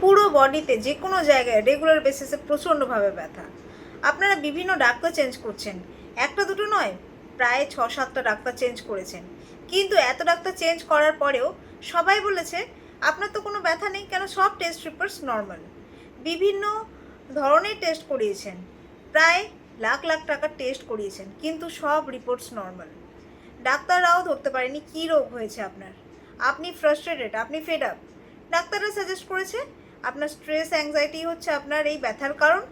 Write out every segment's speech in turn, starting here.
পুরো বডিতে যে কোনো জায়গায় রেগুলার বেসিসে প্রচণ্ডভাবে ব্যথা। আপনারা বিভিন্ন ডাক্তার চেঞ্জ করছেন, একটা দুটো নয়, প্রায় 6-7টা ডাক্তার চেঞ্জ করেছেন, কিন্তু এত ডাক্তার চেঞ্জ করার পরেও সবাই বলেছে আপনার তো কোনো ব্যথা নেই, কেন সব টেস্ট রিপোর্টস নর্মাল। বিভিন্ন ধরনের টেস্ট করিয়েছেন, প্রায় লাখ লাখ টাকার টেস্ট করিয়েছেন, কিন্তু সব রিপোর্টস নর্মাল। ডাক্তাররাও ধরতে পারেনি কী রোগ হয়েছে আপনার। আপনি ফ্রাস্ট্রেটেড, আপনি ফেড আপ। ডাক্তাররা সাজেস্ট করেছে আপনার স্ট্রেস অ্যাংজাইটি হচ্ছে আপনার এই ব্যথার কারণ।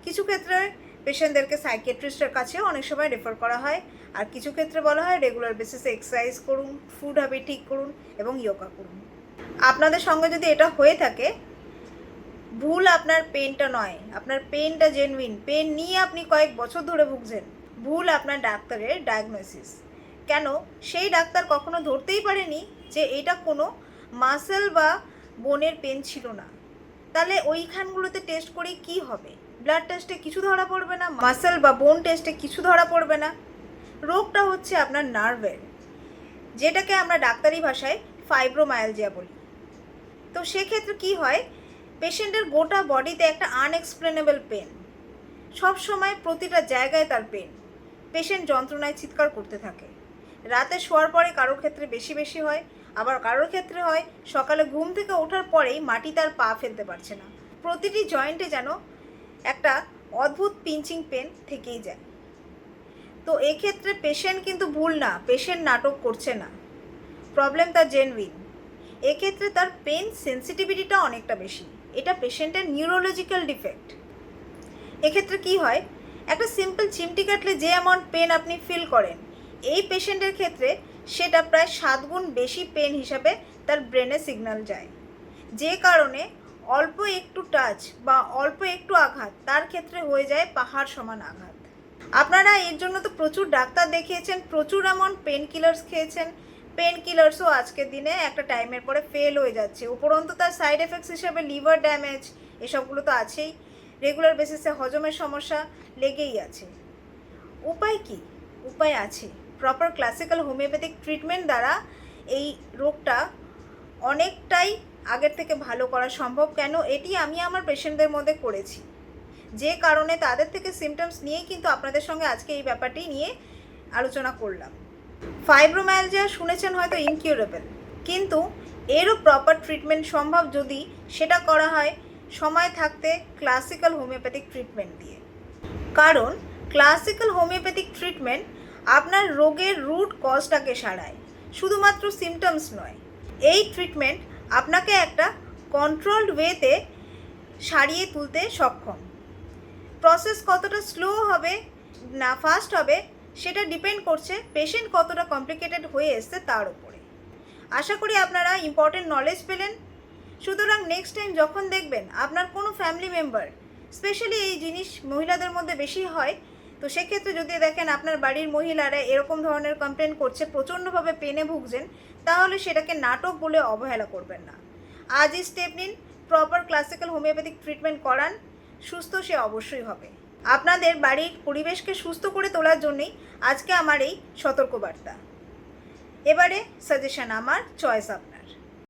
কিছু ক্ষেত্রে পেশেন্টদেরকে সাইকিয়াট্রিস্টের কাছেও অনেক সময় রেফার করা হয়, আর কিছু ক্ষেত্রে বলা হয় রেগুলার বেসিসে এক্সারসাইজ করুন, ফুড হ্যাবিট ঠিক করুন এবং যোগা করুন। আপনাদের সঙ্গে যদি এটা হয়ে থাকে, ভুল আপনার পেনটা নয়, আপনার পেনটা জেনুইন, পেন নিয়ে আপনি কয়েক বছর ধরে ভুগছেন। ভুল আপনার ডাক্তারের ডায়াগনোসিস। কেন সেই ডাক্তার কখনো ধরতেই পারেনি যে এটা কোনো মাসেল বা বোনের পেন ছিল না। তাহলে ওইখানগুলোতে টেস্ট করে কি হবে? ব্লাড টেস্টে কিছু ধরা পড়বে না, মাসেল বা বোন টেস্টে কিছু ধরা পড়বে না। রোগটা হচ্ছে আপনার নার্ভের, যেটাকে আমরা ডাক্তারি ভাষায় ফাইব্রোমায়ালজিয়া বলি। তো সেক্ষেত্রে কি হয়, পেশেন্টের গোটা বডিতে একটা আনএক্সপ্লেনেবল পেন, সব সময় প্রতিটা জায়গায় তার পেন। পেশেন্ট যন্ত্রণায় চিৎকার করতে থাকে। রাতে শোয়ার পরে কারোর ক্ষেত্রে বেশি বেশি হয়, আবার কারোর ক্ষেত্রে হয় সকালে ঘুম থেকে ওঠার পরেই মাটি তার পা ফেলতে পারছে না। প্রতিটি জয়েন্টে যেন একটা অদ্ভুত পিঞ্চিং পেন থেকেই যায়। তো এক্ষেত্রে পেশেন্ট কিন্তু ভুল না, পেশেন্ট নাটক করছে না, প্রবলেম তার জেনুইন। এক্ষেত্রে তার পেন সেন্সিটিভিটিটা অনেকটা বেশি, এটা পেশেন্টের নিউরোলজিক্যাল ডিফেক্ট। এক্ষেত্রে কি হয়, একটা সিম্পল চিমটি কাটলে যে অ্যামাউন্ট পেন আপনি ফিল করেন, এই পেশেন্টের ক্ষেত্রে সেটা প্রায় 7 গুণ বেশি পেন হিসাবে তার ব্রেনে সিগন্যাল যায়, যে কারণে অল্প একটু টাচ বা অল্প একটু আঘাত তার ক্ষেত্রে হয়ে যায় পাহাড় সমান আঘাত। আপনারা এর জন্য তো প্রচুর ডাক্তার দেখিয়েছেন, প্রচুর অ্যামাউন্ট পেন কিলার্স খেয়েছেন। পেন কিলার্সও আজকের দিনে একটা টাইমের পরে ফেল হয়ে যাচ্ছে, উপরন্তু তার সাইড এফেক্টস হিসাবে লিভার ড্যামেজ এসবগুলো তো আছেই। রেগুলার বেসিসে হজমের সমস্যা লেগেই আছে। উপায় কি? উপায় আছে। প্রপার ক্লাসিক্যাল হোমিওপ্যাথিক ট্রিটমেন্ট দ্বারা এই রোগটা অনেকটাই আগের থেকে ভালো করা সম্ভব। কেন এটি আমি আমার পেশেন্টদের মধ্যে করেছি, যে কারণে তাদের থেকে সিমটমস নিয়েই কিন্তু আপনাদের সঙ্গে আজকে এই ব্যাপারটি নিয়ে আলোচনা করলাম। ফাইব্রোমায়ালজিয়া শুনেছেন হয়তো ইনকিউরেবল, কিন্তু এরও প্রপার ট্রিটমেন্ট সম্ভব যদি সেটা করা হয় সময় থাকতে ক্লাসিক্যাল হোমিওপ্যাথিক ট্রিটমেন্ট দিয়ে। কারণ ক্লাসিক্যাল হোমিওপ্যাথিক ট্রিটমেন্ট আপনার রোগের রুট কজটাকে সারায়, শুধুমাত্র সিমটমস নয়। এই ট্রিটমেন্ট আপনাকে একটা কন্ট্রোলড ওয়েতে সারিয়ে তুলতে সক্ষম। প্রসেস কতটা স্লো হবে না ফাস্ট হবে সেটা ডিপেন্ড করছে পেশেন্ট কতটা কমপ্লিকেটেড হয়ে এসছে তার উপরে। আশা করি আপনারা ইম্পর্টেন্ট নলেজ পেলেন। সুতরাং নেক্সট টাইম যখন দেখবেন আপনার কোনো ফ্যামিলি মেম্বার, স্পেশালি এই জিনিস মহিলাদের মধ্যে বেশি হয়, তো সেক্ষেত্রে যদি দেখেন আপনার বাড়ির মহিলারা এরকম ধরনের কমপ্লেন করছে, প্রচণ্ডভাবে পেনে ভুগছেন, তাহলে সেটাকে নাটক বলে অবহেলা করবেন না। আজই স্টেপ নিন, প্রপার ক্লাসিক্যাল হোমিওপ্যাথিক ট্রিটমেন্ট করান, সুস্থ সে অবশ্যই হবে। আপনাদের বাড়ির পরিবেশকে সুস্থ করে তোলার জন্যই আজকে আমার এই সতর্কবার্তা। এবারে সাজেশন আমার, চয়েস আপনার।